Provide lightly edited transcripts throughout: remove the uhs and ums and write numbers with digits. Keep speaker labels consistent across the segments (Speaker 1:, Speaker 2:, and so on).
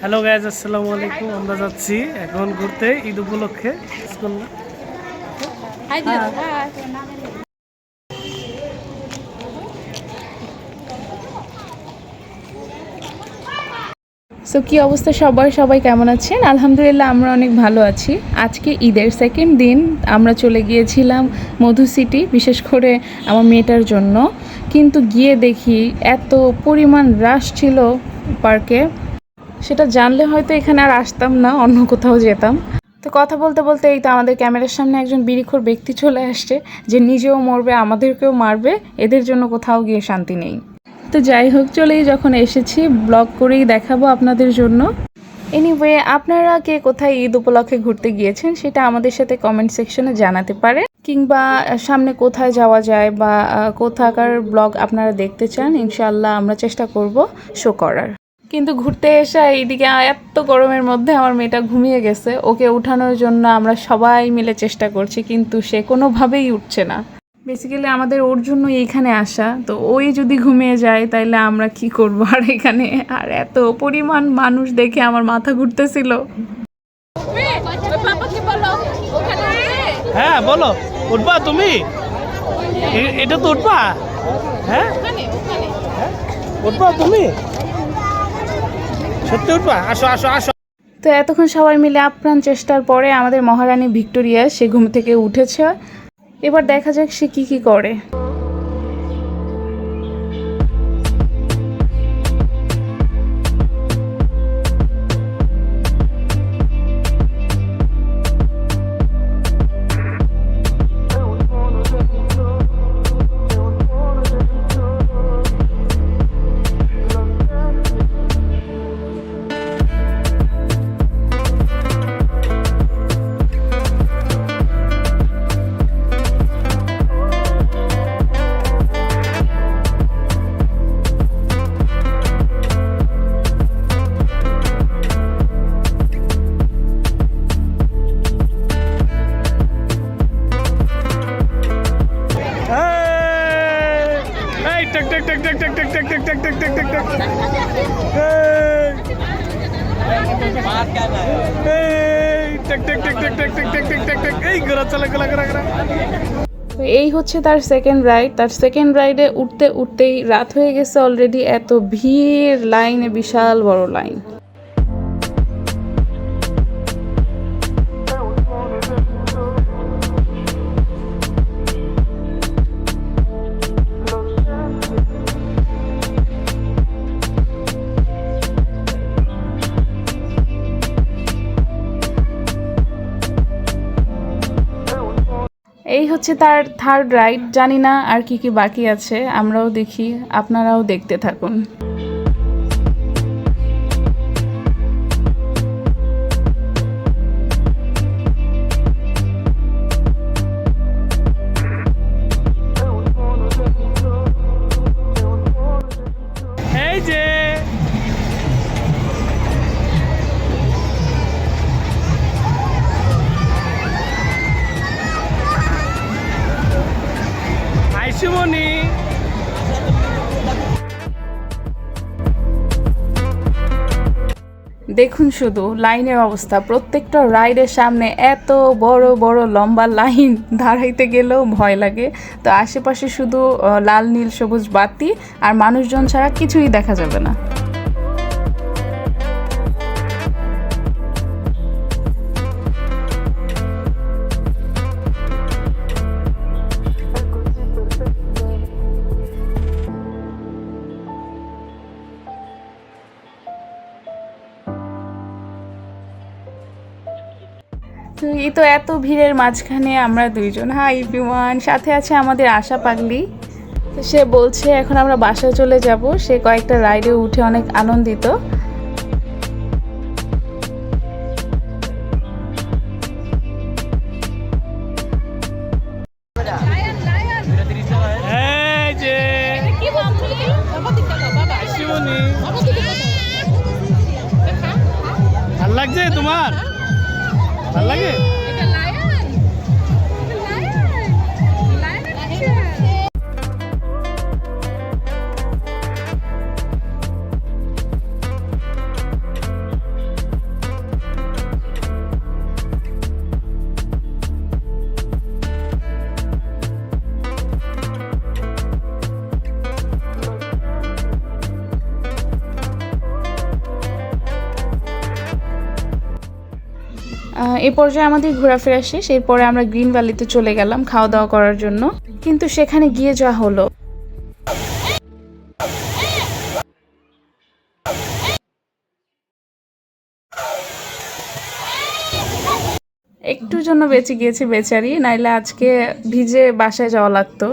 Speaker 1: Hello guys, আসসালামু আলাইকুম। আমরা যাচ্ছি এখন ঘুরতে ঈদ উপলক্ষে স্কুল।
Speaker 2: সো কী অবস্থা সবাই কেমন আছেন? আলহামদুলিল্লাহ আমরা অনেক ভালো আছি। আজকে ঈদের সেকেন্ড দিন আমরা চলে গিয়েছিলাম মধু সিটি, বিশেষ করে আমার মেয়েটার জন্য। কিন্তু গিয়ে দেখি এত পরিমাণ রাশ ছিল পার্কে, সেটা জানলে হয়তো এখানে আর আসতাম না, অন্য কোথাও যেতাম। তো কথা বলতে বলতে এই তো আমাদের ক্যামেরার সামনে একজন বিড়িখোর ব্যক্তি চলে আসছে, যে নিজেও মরবে আমাদেরকেও মারবে, এদের জন্য কোথাও গিয়ে শান্তি নেই। তো যাই হোক, চলেই যখন এসেছি ব্লগ করেই দেখাবো আপনাদের জন্য। এনিওয়ে, আপনারা কে কোথায় ঈদ উপলক্ষে ঘুরতে গিয়েছেন সেটা আমাদের সাথে কমেন্ট সেকশনে জানাতে পারে, কিংবা সামনে কোথায় যাওয়া যায় বা কোথাকার ব্লগ আপনারা দেখতে চান, ইনশাআল্লাহ আমরা চেষ্টা করব শো করার। কিন্তু ঘুরতে এসে এইদিকে এত গরমের মধ্যে আমার মেয়েটা ঘুমিয়ে গেছে। ওকে উঠানোর জন্য আমরা সবাই মিলে চেষ্টা করছি, কিন্তু সে কোনোভাবেই উঠছে না। বেসিক্যালি আমাদের ওর জন্য এইখানে আসা, তো ওই যদি ঘুমিয়ে যায় তাইলে আমরা কি করব আর এখানে। আর এত পরিমাণ মানুষ দেখে আমার মাথা ঘুরতেছিল।
Speaker 1: হ্যাঁ বলো, উঠবা তুমি? এটা তো উঠবা? হ্যাঁ উঠবা তুমি? সত্যি উঠবা? আসো আসো আসো।
Speaker 2: তো এতক্ষণ সবাই মিলে আপ্রাণ চেষ্টার পরে আমাদের মহারানী ভিক্টোরিয়া সে ঘুম থেকে উঠেছে। এবার দেখা যাক সে কি করে। এই হচ্ছে তার সেকেন্ড রাইড। তার সেকেন্ড রাইডে উঠতে উঠতেই রাত হয়ে গেছে অলরেডি। এত ভিড়, লাইনে বিশাল বড় লাইন। এই হচ্ছে তার থার্ড রাইড। জানি না আর কি বাকি আছে, আমরাও দেখি, আপনারাও দেখতে থাকুন।
Speaker 1: এই যে আইসুমনি,
Speaker 2: দেখুন শুধু লাইনের অবস্থা। প্রত্যেকটা রাইডের সামনে এত বড় বড় লম্বা লাইন, দাঁড়াইতে গেলেও ভয় লাগে। তো আশেপাশে শুধু লাল নীল সবুজ বাতি, আর মানুষজন ছাড়া কিছুই দেখা যাবে না। তো এই তো এত ভিড়ের মাঝখানে আমরা দুইজন, হাই এভরিওয়ান, সাথে আছে আমাদের আশা পাগলি। তো সে বলছে এখন আমরা বাসায় চলে যাব। সে কয়েকটা রাইডে উঠে অনেক আনন্দিত।
Speaker 1: এই যে আইসুমনি, ভাল লাগছে তোমার? ভাল লাগে?
Speaker 2: এই পর্যায়ে আমাদের ঘোরাফেরা শেষ। এরপরে আমরা গ্রিন ভ্যালিতে চলে গেলাম খাওয়া দাওয়া করার জন্য, কিন্তু সেখানে গিয়ে যা হলো, একটুর জন্য বেঁচে গিয়েছে বেচারি, নাইলে আজকে ভিজে বাসায় যাওয়া লাগতো।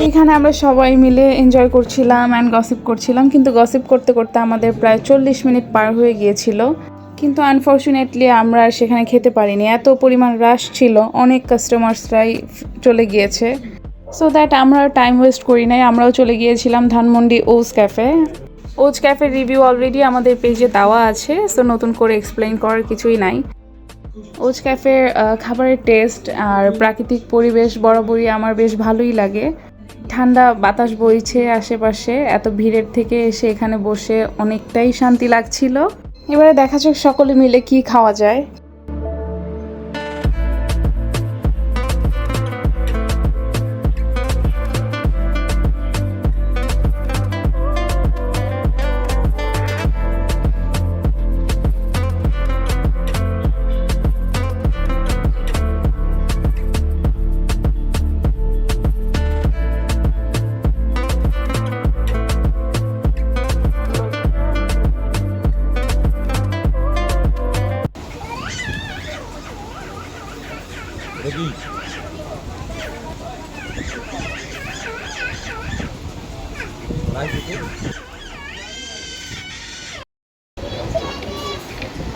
Speaker 2: এখানে আমরা সবাই মিলে এনজয় করছিলাম অ্যান্ড গসিপ করছিলাম, কিন্তু গসিপ করতে করতে আমাদের প্রায় 40 মিনিট পার হয়ে গিয়েছিল। কিন্তু আনফর্চুনেটলি আমরা সেখানে খেতে পারিনি, এত পরিমাণ রাশ ছিল, অনেক কাস্টমার্সরাই চলে গিয়েছে। সো দ্যাট আমরা টাইম ওয়েস্ট করি নাই, আমরাও চলে গিয়েছিলাম ধানমন্ডি ওজ ক্যাফে। ওজ ক্যাফের রিভিউ অলরেডি আমাদের পেজে দেওয়া আছে, সো নতুন করে এক্সপ্লেইন করার কিছুই নাই। ওজ ক্যাফের খাবারের টেস্ট আর প্রাকৃতিক পরিবেশ বরাবরই আমার বেশ ভালোই লাগে। ঠান্ডা বাতাস বইছে আশেপাশে, এত ভিড়ের থেকে এসে এখানে বসে অনেকটাই শান্তি লাগছিল। এবারে দেখা যাক সকলে মিলে কি খাওয়া যায়।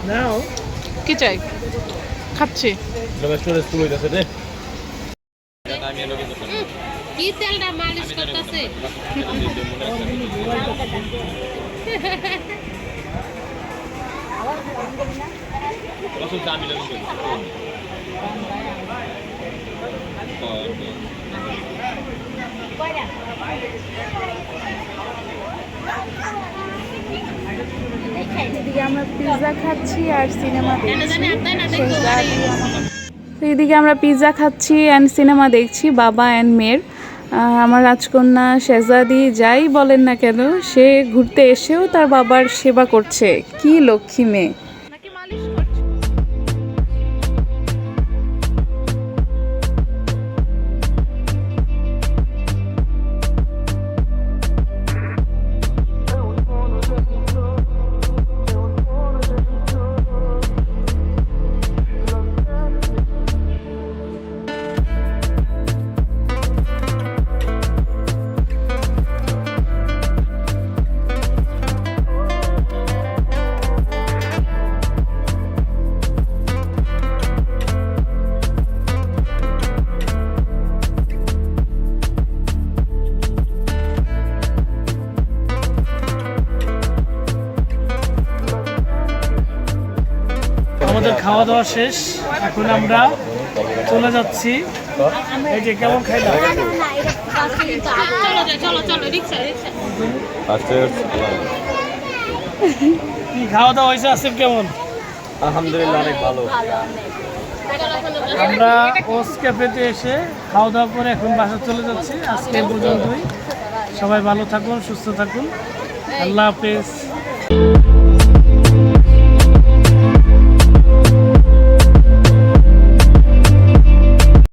Speaker 1: নাও
Speaker 2: কি চাই? খাচ্ছি।
Speaker 3: কি তেলটা মালিশ করতেছে?
Speaker 2: এদিকে আমরা পিৎজা খাচ্ছি আর সিনেমা এদিকে আমরা পিৎজা খাচ্ছি অ্যান্ড সিনেমা দেখছি বাবা অ্যান্ড মেয়ের। আমার রাজকন্যা শেহজাদি যাই বলেন না কেন, সে ঘুরতে এসেও তার বাবার সেবা করছে, কি লক্ষ্মী মেয়ে।
Speaker 1: আমাদের খাওয়া দাওয়া শেষ, এখন আমরা চলে যাচ্ছি। এই যে কেমন খাইলাম?
Speaker 3: চলো চলো রিক্সা রিক্সা।
Speaker 1: কি খাওয়া দাওয়া হয়েছে আসিফ, কেমন?
Speaker 4: আলহামদুলিল্লাহ অনেক ভালো।
Speaker 1: আমরা ওস ক্যাফেতে এসে খাওয়া দাওয়া করে এখন বাসা চলে যাচ্ছি। আজকে এই পর্যন্তই, সবাই ভালো থাকুন, সুস্থ থাকুন, আল্লাহ হাফেজ।